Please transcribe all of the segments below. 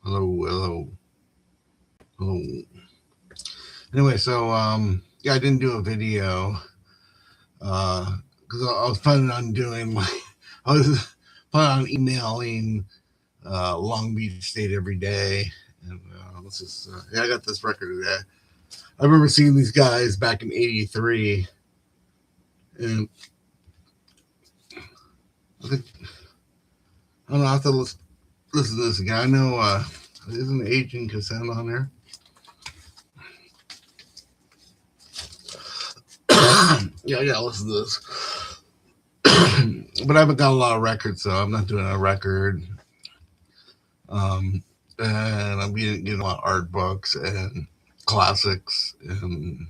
Hello. Hello. Anyway, yeah, I didn't do a video because I was planning on doing I was planning on emailing Long Beach State every day, and yeah, I got this record today. I remember seeing these guys back in '83, and I think I don't know. I have to listen to this again. I know isn't Agent Cassandra on there? Yeah, listen to this. But I haven't got a lot of records, so I'm not doing a record. Um, and I'm getting a lot of art books and classics and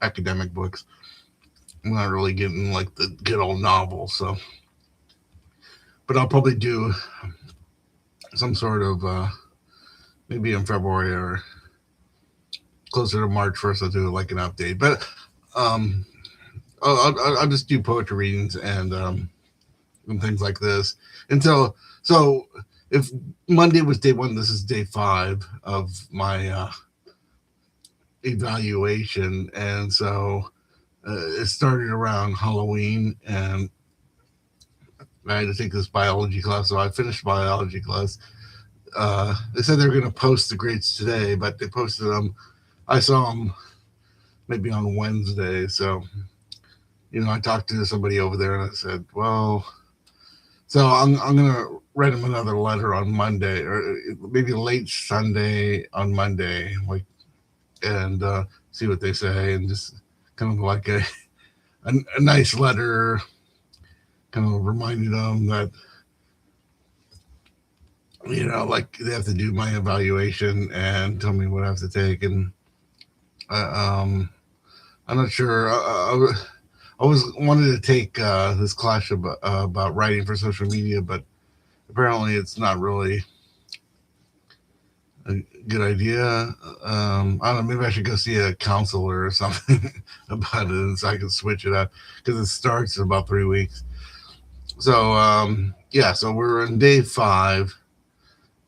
academic books. I'm not really getting like the good old novels, so. But I'll probably do some sort of maybe in February or closer to March 1st. I'll do like an update, but um, I'll just do poetry readings and things like this until so if Monday was day one, this is day five of my evaluation, and so it started around Halloween, and I had to take this biology class, so I finished biology class. They said they were going to post the grades today, but they posted them. I saw them maybe on Wednesday, so I talked to somebody over there, and I said, well, so I'm gonna write them another letter on Monday, or maybe late Sunday on Monday, like, and see what they say, and just kind of like a nice letter, kind of reminding them that like they have to do my evaluation and tell me what I have to take, and um, I'm not sure. I always wanted to take this class about writing for social media, but apparently it's not really a good idea. I don't know. Maybe I should go see a counselor or something about it, so I can switch it up because it starts in about 3 weeks. So yeah, so we're in day five,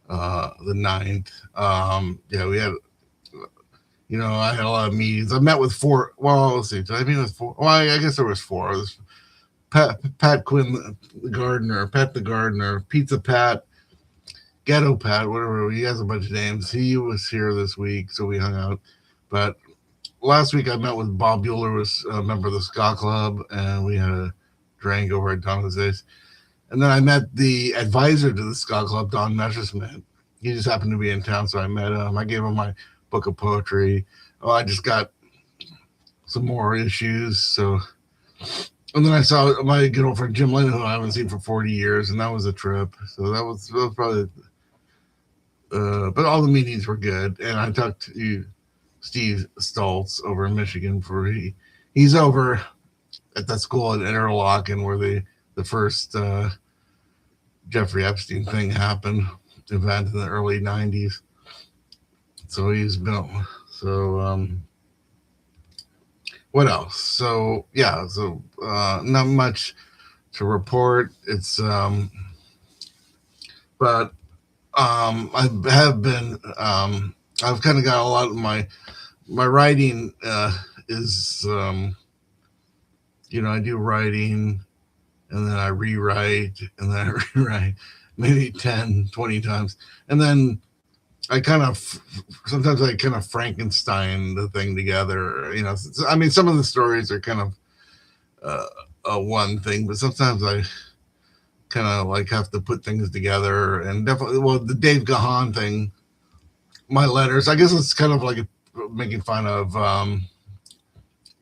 the ninth. Yeah, we had. I had a lot of meetings. I met with four. Well, let's see. Did I meet with four? Well, I guess there was four. There's Pat Quinn, the gardener, Pat the gardener, Pizza Pat, Ghetto Pat, whatever. He has a bunch of names. He was here this week, so we hung out. But last week I met with Bob Bueller, was a member of the Ska Club, and we had a drink over at Don Jose's. And then I met the advisor to the Ska Club, Don Messerschmidt. He just happened to be in town, so I met him. I gave him my book of poetry. Oh, I just got some more issues, so. And then I saw my good old friend Jim Lynn, who I haven't seen for 40 years, and that was a trip. So that was probably, but all the meetings were good. And I talked to Steve Stoltz over in Michigan he's over at that school at Interlochen where the first Jeffrey Epstein thing happened, event in the early 90s. So he's been, so, what else? So yeah, so not much to report. It's but I have been I've kind of got a lot of my writing is I do writing, and then I rewrite, and then I rewrite maybe 10, 20 times, and then I kind of sometimes I kind of Frankenstein the thing together. I mean, some of the stories are kind of one thing, but sometimes I kind of like have to put things together. And definitely, well, the Dave Gahan thing, my letters. I guess it's kind of like making fun of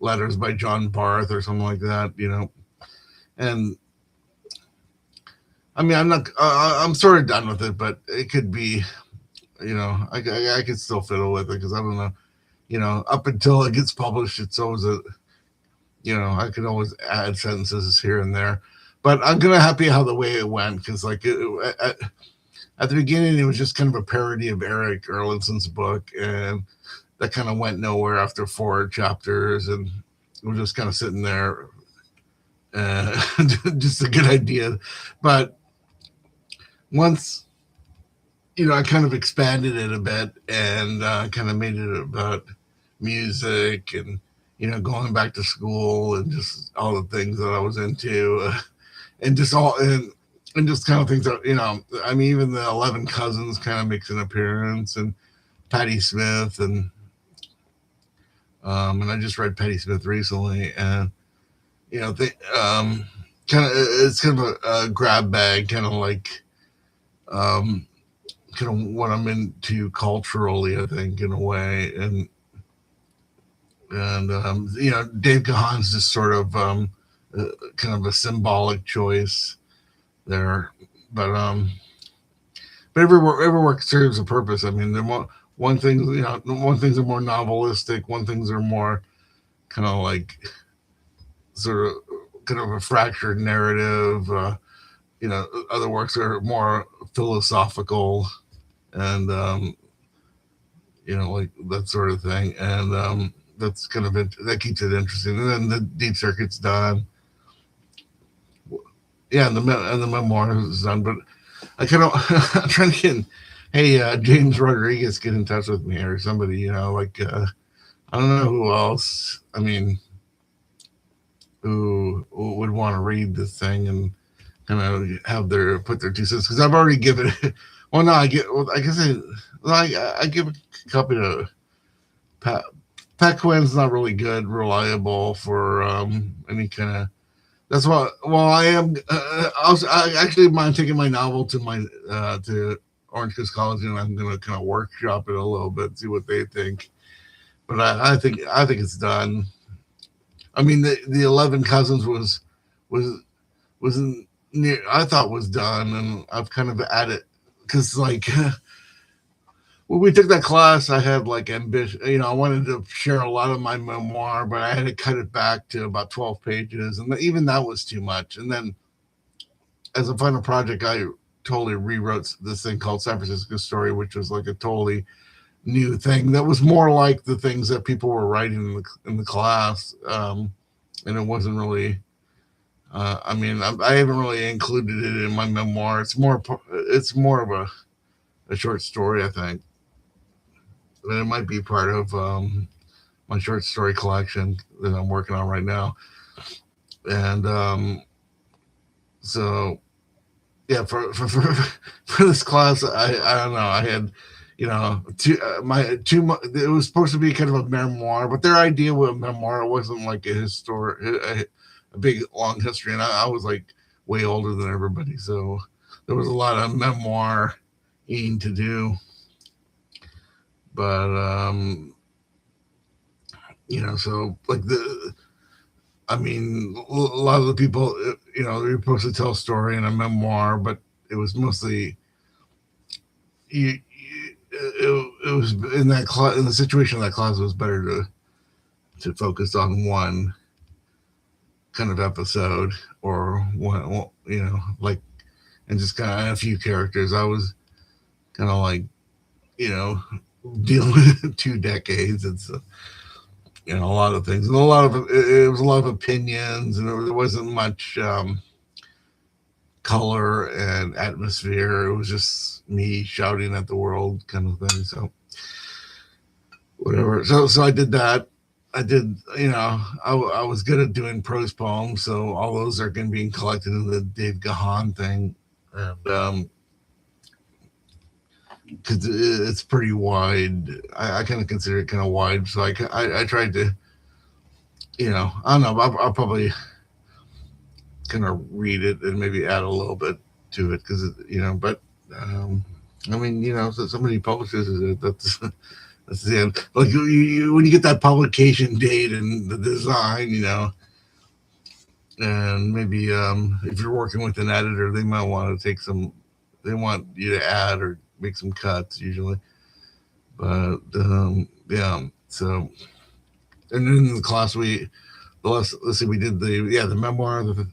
letters by John Barth or something like that. And I mean, I'm sort of done with it, but it could be. I could still fiddle with it because I don't know. Up until it gets published, it's always I could always add sentences here and there. But I'm kind of happy how the way it went because, like, at the beginning, it was just kind of a parody of Eric Erlandsen's book, and that kind of went nowhere after 4 chapters, and we're just kind of sitting there, just a good idea. But once I kind of expanded it a bit and kind of made it about music and going back to school and just all the things that I was into and just all and just kind of things that I mean even the 11 Cousins kind of makes an appearance and Patti Smith and I just read Patti Smith recently and they kind of it's kind of a grab bag kind of like um kind of what I'm into culturally, I think, in a way. And Dave Gahan's just sort of kind of a symbolic choice there. But every work serves a purpose. I mean, they're more one thing, one things are more novelistic, one things are more kind of like sort of kind of a fractured narrative. Other works are more philosophical and like that sort of thing. And that's kind of that keeps it interesting. And then the Deep Circuit's done, yeah, and the memoir is done. But I kind of I'm trying to get, hey, James Rodriguez, get in touch with me or somebody. Like I don't know who else. I mean, who would want to read this thing and kind of have their put their 2 cents because I've already given it. Well, no, I get. Well, I guess I give a copy to Pat. Pat Quinn's not really good, reliable for any kind of. That's why. Well, I am. I actually mind taking my novel to my to Orange Coast College, and I'm going to kind of workshop it a little bit, see what they think. But I think it's done. I mean, the 11 Cousins was wasn't near. I thought was done, and I've kind of added because like when we took that class, I had like ambition. I wanted to share a lot of my memoir, but I had to cut it back to about 12 pages, and even that was too much. And then as a final project, I totally rewrote this thing called San Francisco Story, which was like a totally new thing that was more like the things that people were writing in the class, and it wasn't really. I mean, I haven't really included it in my memoir. It's more of a short story, I think. And it might be part of my short story collection that I'm working on right now. And so, yeah, for this class, I don't know. I had, it was supposed to be kind of a memoir, but their idea with a memoir wasn't like a big long history, and I was like way older than everybody, so there was a lot of memoir-ing to do. But so like I mean, a lot of the people, they're supposed to tell a story in a memoir, but it was mostly it was in that in the situation of that class, it was better to focus on one kind of episode or one, like, and just kind of a few characters. I was kind of like, dealing with 2 decades. It's a lot of things, and it was a lot of opinions, and there wasn't much color and atmosphere. It was just me shouting at the world, kind of thing. So whatever. So I did that. I did, I was good at doing prose poems, so all those are going to be collected in the Dave Gahan thing, and because it's pretty wide. I kind of consider it kind of wide, so I tried to, I don't know. I'll probably kind of read it and maybe add a little bit to it because but I mean, so somebody publishes it. That's the end. Like when you get that publication date and the design, and maybe if you're working with an editor, they might want to they want you to add or make some cuts usually. But yeah, so and then in the class let's see, we did the memoir, the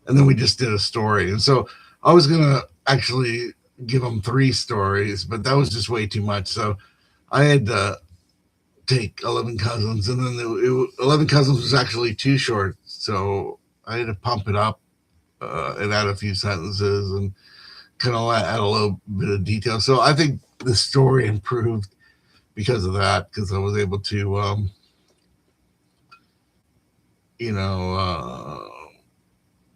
and then we just did a story. And so I was gonna actually give them 3 stories, but that was just way too much. So I had to take 11 Cousins, and then 11 Cousins was actually too short. So I had to pump it up and add a few sentences, and kind of add a little bit of detail. So I think the story improved because of that, because I was able to, you know,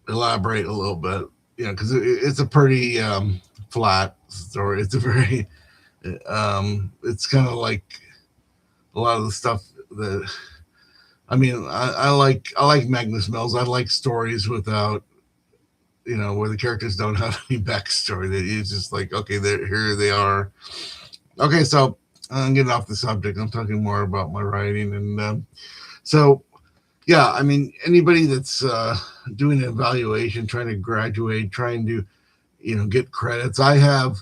elaborate a little bit, because it's a pretty flat story. It's a very, it's kind of like a lot of the stuff that, I mean, I like Magnus Mills. I like stories without, where the characters don't have any backstory. That it's just like, okay, here they are. Okay, so I'm getting off the subject. I'm talking more about my writing, and so yeah, I mean, anybody that's doing an evaluation, trying to graduate, trying to get credits. I have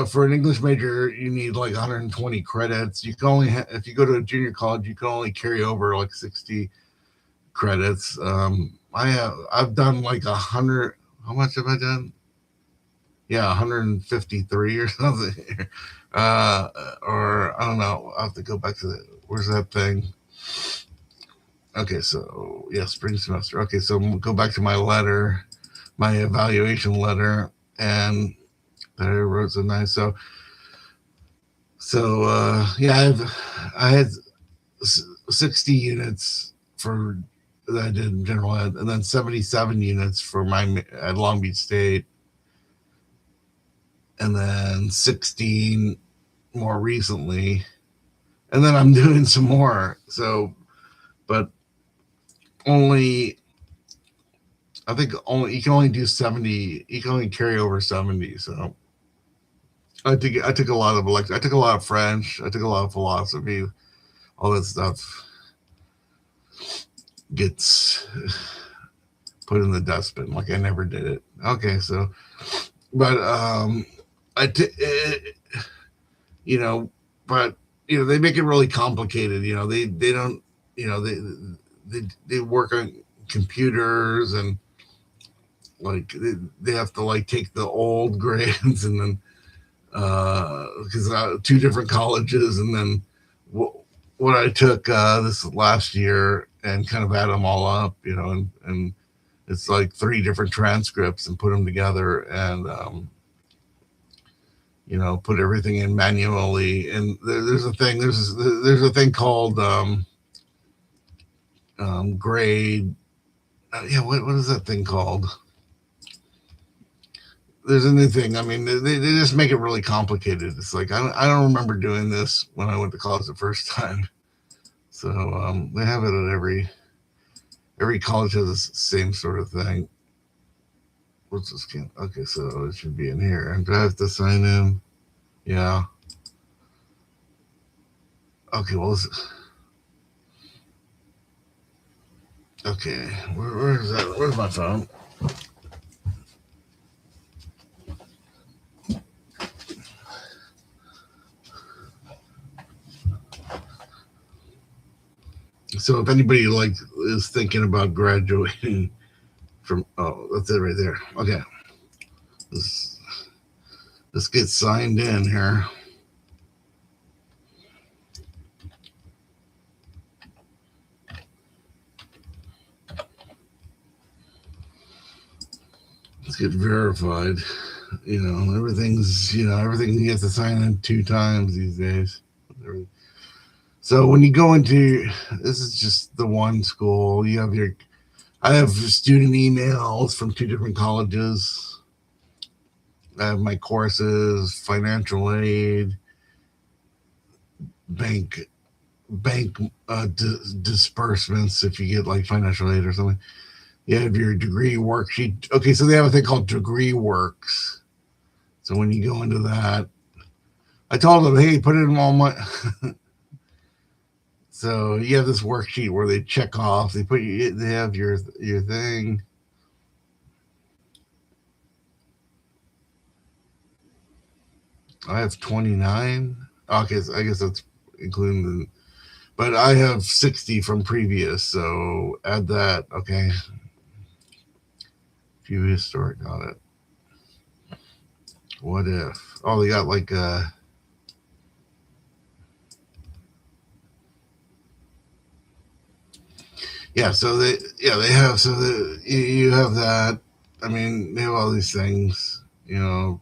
for an English major, you need like 120 credits. You can only if you go to a junior college, you can only carry over like 60 credits. I've done like 100. How much have I done? Yeah, 153 or something. Or I don't know. I have to go back to where's that thing? Okay, so yeah, spring semester. Okay, so go back to my letter, my evaluation letter, and there wrote so nice. So yeah, I had 60 units for that I did in general ed, and then 77 units for my at Long Beach State, and then 16 more recently, and then I'm doing some more. So, but only I think only you can only do 70. You can only carry over 70. So I took a lot of I took a lot of French. I took a lot of philosophy. All that stuff gets put in the dustbin. Like I never did it. Okay, so but I t- it, you know, but they make it really complicated. They don't. They work on computers, and like they have to like take the old grades and then because two different colleges, and then what I took this last year and kind of add them all up, and it's like three different transcripts and put them together, and put everything in manually. And there's a thing called grade. Yeah, what is that thing called? There's a new thing. I mean, they just make it really complicated. It's like I don't remember doing this when I went to college the first time. So they have it at every college has the same sort of thing. What's this? Okay, so it should be in here. And do I have to sign in? Yeah. Okay. Well, okay. Where is that? Where's my phone? So if anybody is thinking about graduating from, that's it right there. Okay, let's get signed in here. Let's get verified. Everything you have to sign in 2 times these days. So when you go into, this is just the one school. I have student emails from 2 different colleges. I have my courses, financial aid, bank disbursements if you get like financial aid or something. You have your degree worksheet. Okay, so they have a thing called Degree Works. So when you go into that, I told them, hey, put it in all my. So you have this worksheet where they check off. They have your thing. I have 29. Okay, so I guess that's including but I have 60 from previous. So add that. Okay. View historic on it. What if? Oh, they got like yeah. So they have you have that. I mean, they have all these things. You know,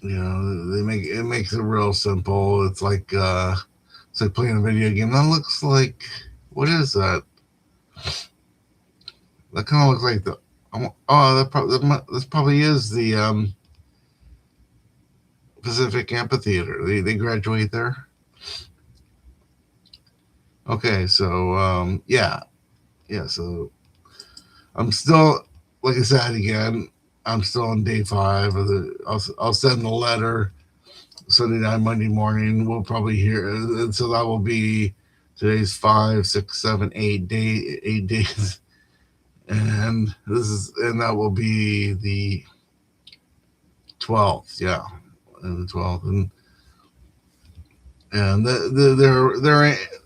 they makes it real simple. It's like playing a video game. That looks like, what is that? That kind of looks like the, oh, this probably is the Pacific Amphitheater. They graduate there. Okay, so yeah. So I'm still, like I said again, I'm still on day 5 of the. I'll send the letter Sunday night, Monday morning. We'll probably hear, and so that will be today's 5, 6, 7, 8 days, and that will be the 12th. Yeah, and the 12th, and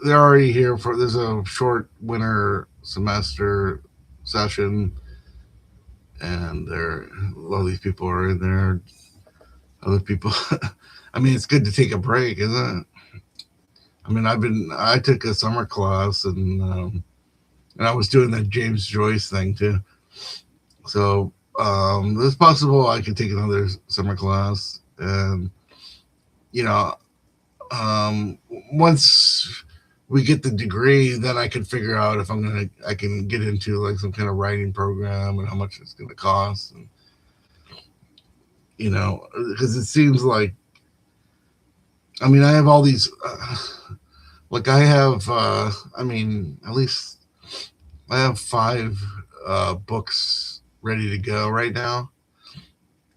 they're already here for. There's a short winter semester session, and there a lot of these people are in there. Other people, I mean, it's good to take a break, isn't it? I mean, I took a summer class, and I was doing that James Joyce thing too. So it's possible I could take another summer class, and you know, um, once we get the degree, then I can figure out if I can get into like some kind of writing program and how much it's gonna cost, and because it seems like, I mean, I have all these, like I have, I mean, at least I have 5 books ready to go right now.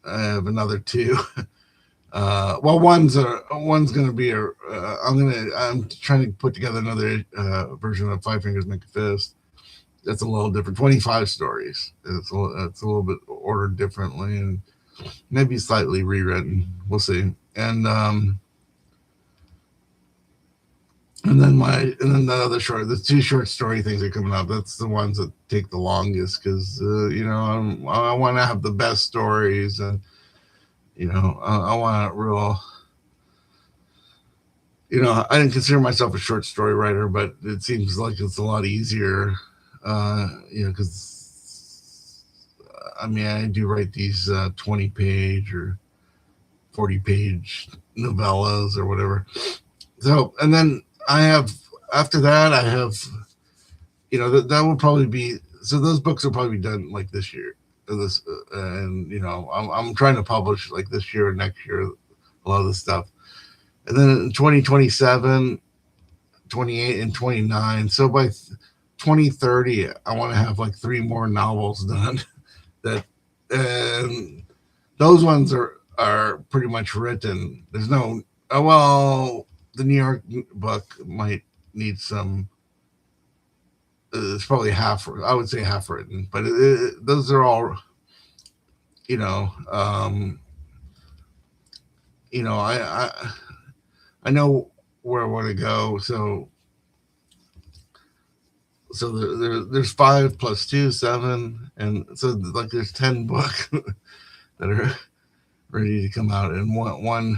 I have another 2. Well, one's gonna be I'm trying to put together another version of Five Fingers Make a Fist. That's a little different. 25 stories. It's a little bit ordered differently and maybe slightly rewritten. We'll see. And then the 2 short story things are coming up. That's the ones that take the longest because I want to have the best stories, and I want real. I didn't consider myself a short story writer, but it seems like it's a lot easier. Because I mean, I do write these 20-page or 40-page novellas or whatever. So, and then I have after that, I have that will probably be, so those books will probably be done like this year. And I'm trying to publish like this year or next year a lot of this stuff, and then in 2027, 28, and 29. So by 2030, I want to have like 3 more novels done. That and those ones are pretty much written. There's no, well, the New York book might need some. It's probably half. I would say half written, but those are all. You know, um, I know where I want to go. So there's 5 plus 2, 7, and so like there's 10 books that are ready to come out, and one.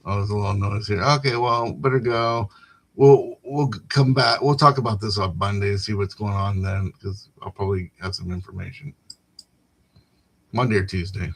Oh, there's a little noise here. Okay, well, better go. We'll come back. We'll talk about this on Monday and see what's going on then, because I'll probably have some information Monday or Tuesday.